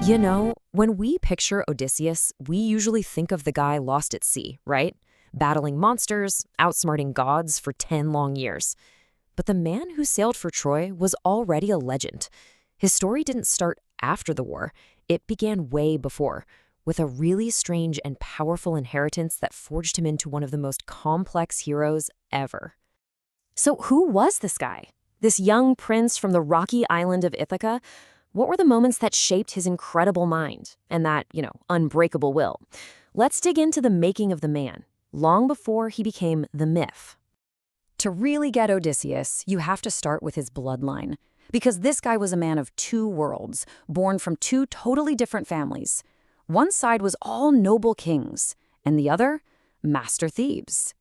You know, when we picture Odysseus, we usually think of the guy lost at sea, right? Battling monsters, outsmarting gods for 10 long years. But the man who sailed for Troy was already a legend. His story didn't start after the war. It began way before, with a really strange and powerful inheritance that forged him into one of the most complex heroes ever. So who was this guy? This young prince from the rocky island of Ithaca? What were the moments that shaped his incredible mind and that, unbreakable will? Let's dig into the making of the man, long before he became the myth. To really get Odysseus, you have to start with his bloodline, because this guy was a man of two worlds, born from two totally different families. One side was all noble kings, and the other, master thieves.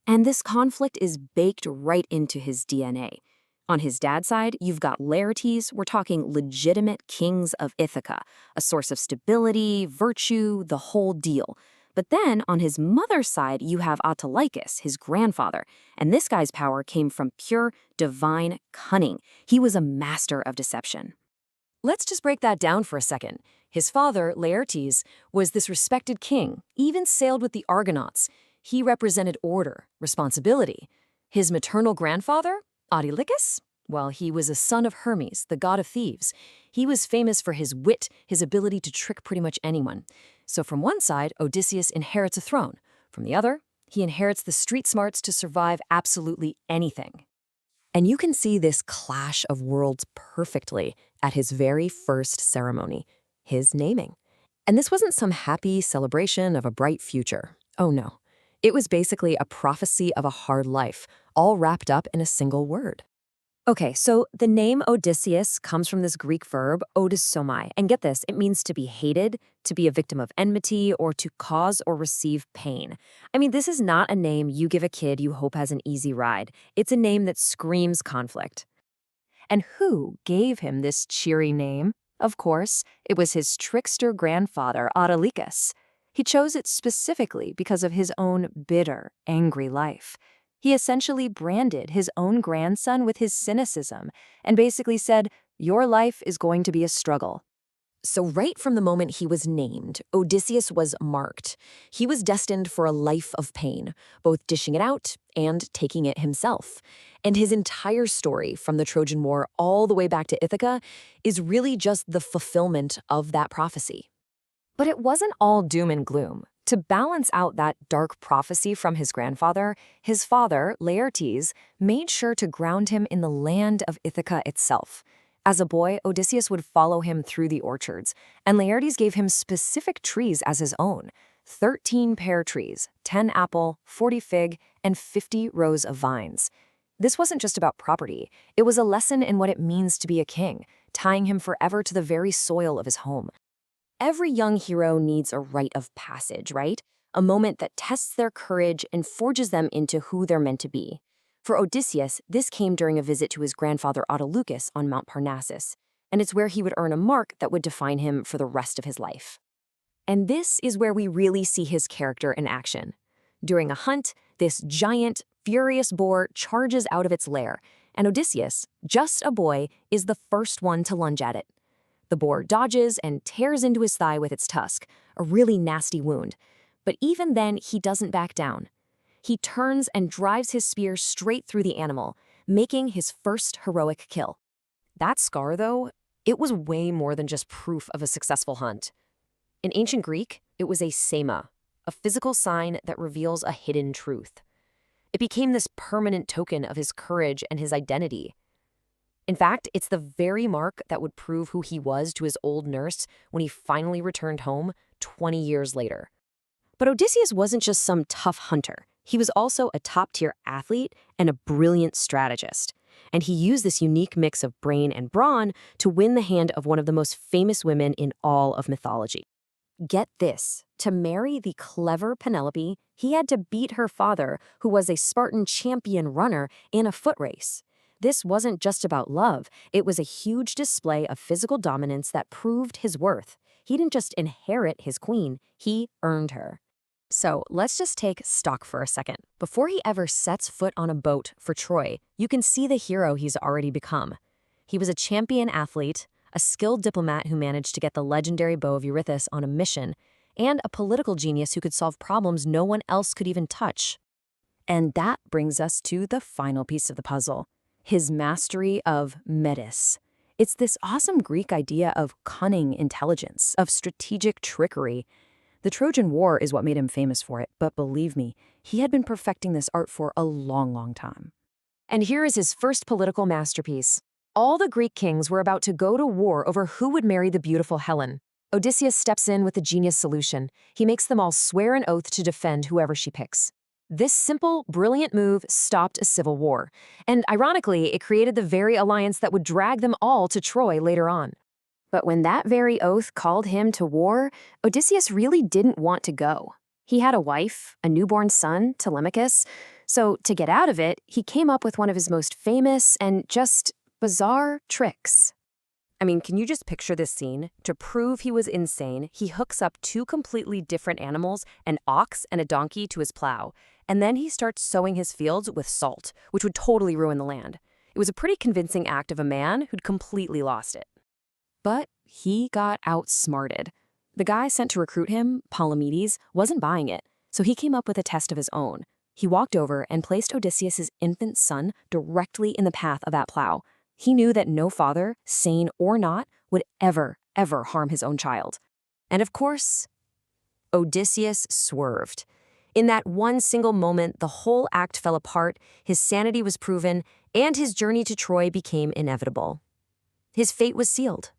And this conflict is baked right into his DNA. On his dad's side, you've got Laertes, we're talking legitimate kings of Ithaca, a source of stability, virtue, the whole deal. But then on his mother's side, you have Autolycus, his grandfather, and this guy's power came from pure, divine cunning. He was a master of deception. Let's just break that down for a second. His father, Laertes, was this respected king, even sailed with the Argonauts. He represented order, responsibility. His maternal grandfather, Autolycus? Well, he was a son of Hermes, the god of thieves. He was famous for his wit, his ability to trick pretty much anyone. So from one side, Odysseus inherits a throne. From the other, he inherits the street smarts to survive absolutely anything. And you can see this clash of worlds perfectly at his very first ceremony, his naming. And this wasn't some happy celebration of a bright future. Oh no. It was basically a prophecy of a hard life, all wrapped up in a single word. Okay, so the name Odysseus comes from this Greek verb, odussomai. And get this, it means to be hated, to be a victim of enmity, or to cause or receive pain. I mean, this is not a name you give a kid you hope has an easy ride. It's a name that screams conflict. And who gave him this cheery name? Of course, it was his trickster grandfather, Autolycus. He chose it specifically because of his own bitter, angry life. He essentially branded his own grandson with his cynicism and basically said, "Your life is going to be a struggle." So right from the moment he was named, Odysseus was marked. He was destined for a life of pain, both dishing it out and taking it himself. And his entire story, from the Trojan War all the way back to Ithaca, is really just the fulfillment of that prophecy. But it wasn't all doom and gloom. To balance out that dark prophecy from his grandfather, his father, Laertes, made sure to ground him in the land of Ithaca itself. As a boy, Odysseus would follow him through the orchards, and Laertes gave him specific trees as his own: 13 pear trees, 10 apple, 40 fig, and 50 rows of vines. This wasn't just about property. It was a lesson in what it means to be a king, tying him forever to the very soil of his home. Every young hero needs a rite of passage, right? A moment that tests their courage and forges them into who they're meant to be. For Odysseus, this came during a visit to his grandfather Autolycus on Mount Parnassus, and it's where he would earn a mark that would define him for the rest of his life. And this is where we really see his character in action. During a hunt, this giant, furious boar charges out of its lair, and Odysseus, just a boy, is the first one to lunge at it. The boar dodges and tears into his thigh with its tusk, a really nasty wound. But even then, he doesn't back down. He turns and drives his spear straight through the animal, making his first heroic kill. That scar, though, it was way more than just proof of a successful hunt. In ancient Greek, it was a sema, a physical sign that reveals a hidden truth. It became this permanent token of his courage and his identity. In fact, it's the very mark that would prove who he was to his old nurse when he finally returned home 20 years later. But Odysseus wasn't just some tough hunter. He was also a top-tier athlete and a brilliant strategist. And he used this unique mix of brain and brawn to win the hand of one of the most famous women in all of mythology. Get this, to marry the clever Penelope, he had to beat her father, who was a Spartan champion runner, in a foot race. This wasn't just about love. It was a huge display of physical dominance that proved his worth. He didn't just inherit his queen, he earned her. So let's just take stock for a second. Before he ever sets foot on a boat for Troy, you can see the hero he's already become. He was a champion athlete, a skilled diplomat who managed to get the legendary bow of Eurystheus on a mission, and a political genius who could solve problems no one else could even touch. And that brings us to the final piece of the puzzle, his mastery of Metis. It's this awesome Greek idea of cunning intelligence, of strategic trickery. The Trojan War is what made him famous for it, but believe me, he had been perfecting this art for a long, long time. And here is his first political masterpiece. All the Greek kings were about to go to war over who would marry the beautiful Helen. Odysseus steps in with a genius solution. He makes them all swear an oath to defend whoever she picks. This simple, brilliant move stopped a civil war, and ironically, it created the very alliance that would drag them all to Troy later on. But when that very oath called him to war, Odysseus really didn't want to go. He had a wife, a newborn son, Telemachus, so to get out of it, he came up with one of his most famous and just bizarre tricks. I mean, can you just picture this scene? To prove he was insane, he hooks up two completely different animals, an ox and a donkey, to his plow, and then he starts sowing his fields with salt, which would totally ruin the land. It was a pretty convincing act of a man who'd completely lost it. But he got outsmarted. The guy sent to recruit him, Metis, wasn't buying it, so he came up with a test of his own. He walked over and placed Odysseus' infant son directly in the path of that plow. He knew that no father, sane or not, would ever harm his own child. And of course, Odysseus swerved. In that one single moment, the whole act fell apart, his sanity was proven, and his journey to Troy became inevitable. His fate was sealed.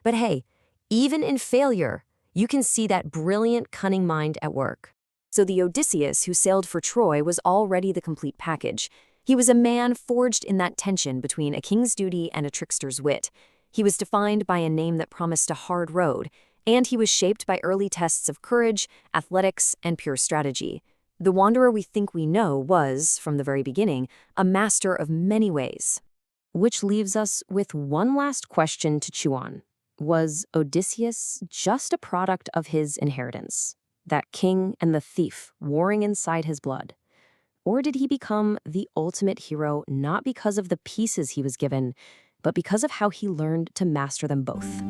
But hey, even in failure, you can see that brilliant, cunning mind at work. So the Odysseus who sailed for Troy was already the complete package. He was a man forged in that tension between a king's duty and a trickster's wit. He was defined by a name that promised a hard road, and he was shaped by early tests of courage, athletics, and pure strategy. The wanderer we think we know was, from the very beginning, a master of many ways. Which leaves us with one last question to chew on. Was Odysseus just a product of his inheritance? That king and the thief warring inside his blood? Or did he become the ultimate hero not because of the pieces he was given, but because of how he learned to master them both?